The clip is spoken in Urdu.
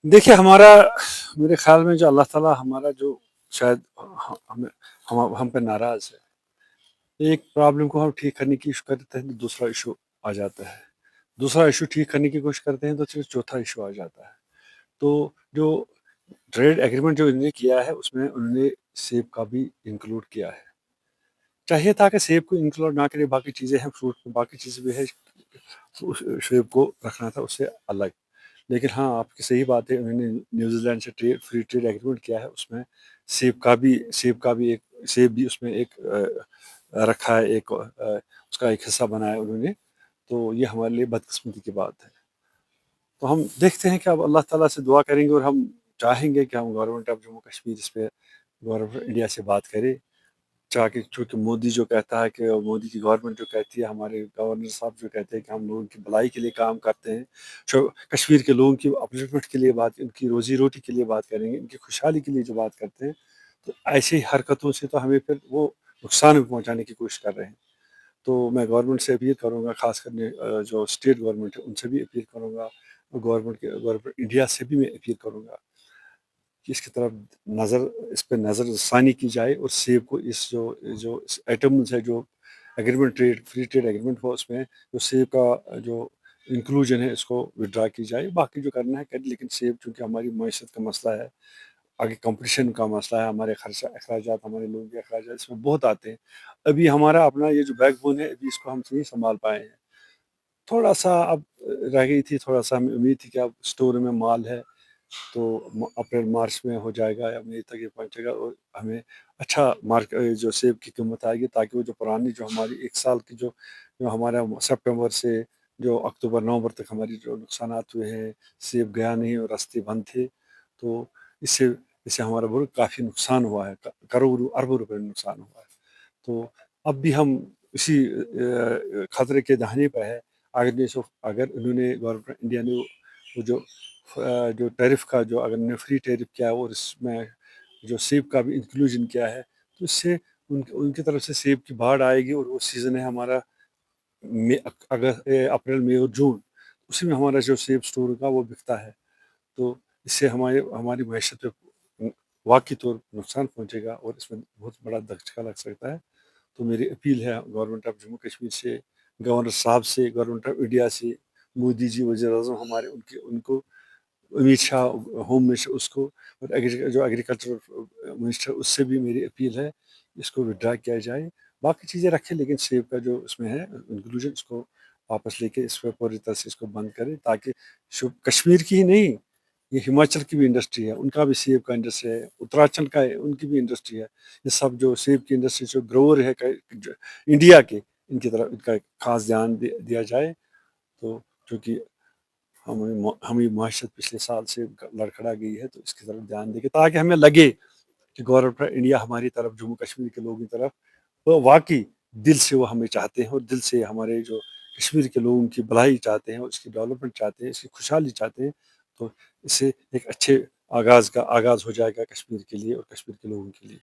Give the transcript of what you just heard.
دیکھیے ہمارا میرے خیال میں جو اللہ تعالیٰ ہمارا جو شاید ہمیں ہم پہ ناراض ہے، ایک پرابلم کو ہم ٹھیک کرنے کی کوشش کرتے ہیں تو دوسرا ایشو آ جاتا ہے، دوسرا ایشو ٹھیک کرنے کی کوشش کرتے ہیں تو پھر چوتھا ایشو آ جاتا ہے۔ تو جو ٹریڈ ایگریمنٹ جو انہوں نے کیا ہے اس میں انہوں نے سیب کا بھی انکلوڈ کیا ہے، چاہیے تھا کہ سیب کو انکلوڈ نہ کرے، باقی چیزیں ہیں فروٹ میں باقی چیزیں بھی ہے، سیب کو رکھنا تھا اس سے الگ۔ لیکن ہاں آپ کی صحیح بات ہے، انہوں نے نیوزی لینڈ سے فری ٹریڈ ایگریمنٹ کیا ہے، اس میں سیب کا بھی ایک سیب بھی اس میں ایک رکھا ہے، ایک اس کا ایک حصہ بنایا انہوں نے، تو یہ ہمارے لیے بدقسمتی کی بات ہے۔ تو ہم دیکھتے ہیں کہ اب اللہ تعالیٰ سے دعا کریں گے، اور ہم چاہیں گے کہ ہم گورنمنٹ آف جموں کشمیر اس پہ گورنمنٹ آف انڈیا سے بات کرے، چونکہ مودی جو کہتا ہے کہ مودی کی گورنمنٹ جو کہتی ہے، ہمارے گورنر صاحب جو کہتے ہیں کہ ہم لوگوں کی بھلائی کے لیے کام کرتے ہیں، کشمیر کے لوگوں کی اپلفمنٹ کے لیے بات، ان کی روزی روٹی کے لیے بات کریں گے، ان کی خوشحالی کے لیے جو بات کرتے ہیں، تو ایسی حرکتوں سے تو ہمیں پھر وہ نقصان بھی پہنچانے کی کوشش کر رہے ہیں۔ تو میں گورنمنٹ سے اپیل کروں گا، خاص کر جو اسٹیٹ گورنمنٹ ہے ان سے بھی اپیل کروں گا، گورنمنٹ انڈیا سے بھی میں اپیل کروں گا کہ اس کی طرف اس پہ نظر ثانی کی جائے، اور سیب کو جو ایٹمز ہے، جو ایگریمنٹ فری ٹریڈ ایگریمنٹ ہو، اس میں جو سیب کا جو انکلوژن ہے اس کو ودرا کی جائے، باقی جو کرنا ہے کرے، لیکن سیب چونکہ ہماری معیشت کا مسئلہ ہے، آگے کمپٹیشن کا مسئلہ ہے، ہمارے خرچہ اخراجات، ہمارے لوگوں کے اخراجات اس میں بہت آتے ہیں۔ ابھی ہمارا اپنا یہ جو بیک بون ہے، ابھی اس کو ہم نہیں سنبھال پائے ہیں، تھوڑا سا اب رہ گئی تھی، تھوڑا سا ہمیں امید تھی کہ اب اسٹور میں مال ہے تو اپریل مارچ میں ہو جائے گا یا مئی تک یہ پہنچے گا، اور ہمیں اچھا جو سیب کی قیمت آئے گی، تاکہ وہ جو پرانی جو ہماری ایک سال کی جو ہمارا سپٹمبر سے جو اکتوبر نومبر تک ہماری جو نقصانات ہوئے ہیں، سیب گیا نہیں اور راستے بند تھے، تو اس سے ہمارا بہت کافی نقصان ہوا ہے، کروڑوں اربوں روپے میں نقصان ہوا ہے۔ تو اب بھی ہم اسی خطرے کے دہانے پہ ہے۔ اگر انہوں نے گورنمنٹ انڈیا نے وہ جو ٹیرف کا جو اگر انہوں نے فری ٹیرف کیا ہے، اور اس میں جو سیب کا بھی انکلوژن کیا ہے، تو اس سے ان کی طرف سے سیب کی باڑ آئے گی، اور وہ سیزن ہے ہمارا اپریل مئی اور جون، اسی میں ہمارا جو سیب اسٹور کا وہ بکتا ہے، تو اس سے ہماری معیشت پہ واقعی طور پر نقصان پہنچے گا، اور اس میں بہت بڑا دھچکا لگ سکتا ہے۔ تو میری اپیل ہے گورنمنٹ آف جموں کشمیر سے، گورنر صاحب سے، گورنمنٹ آف انڈیا سے، مودی جی وزیر اعظم ہمارے، ان کو امت شاہ ہوم منسٹر اس کو، اور جو ایگریکلچر منسٹر اس سے بھی میری اپیل ہے اس کو ودرا کیا جائے، باقی چیزیں رکھیں لیکن سیب کا جو اس میں ہے انکلوژن اس کو واپس لے کے اس پہ پوری طرح سے اس کو بند کریں، تاکہ کشمیر کی ہی نہیں، یہ ہماچل کی بھی انڈسٹری ہے، ان کا بھی سیب کا انڈسٹری ہے، اتراکھنڈ کا ہے ان کی بھی انڈسٹری ہے، یہ سب جو سیب کی انڈسٹری جو گروور ہے انڈیا کے، ان کی طرف ان کا خاص دھیان دیا جائے۔ تو چونکہ ہماری معاشرت پچھلے سال سے لڑکھڑا گئی ہے، تو اس کی طرف دھیان دے کے تاکہ ہمیں لگے کہ گورنمنٹ آف انڈیا ہماری طرف، جموں کشمیر کے لوگوں کی طرف وہ واقعی دل سے وہ ہمیں چاہتے ہیں، اور دل سے ہمارے جو کشمیر کے لوگوں کی بھلائی چاہتے ہیں، اس کی ڈیولپمنٹ چاہتے ہیں، اس کی خوشحالی چاہتے ہیں۔ تو اس سے ایک اچھے آغاز ہو جائے گا کشمیر کے لیے اور کشمیر کے لوگوں کے لیے۔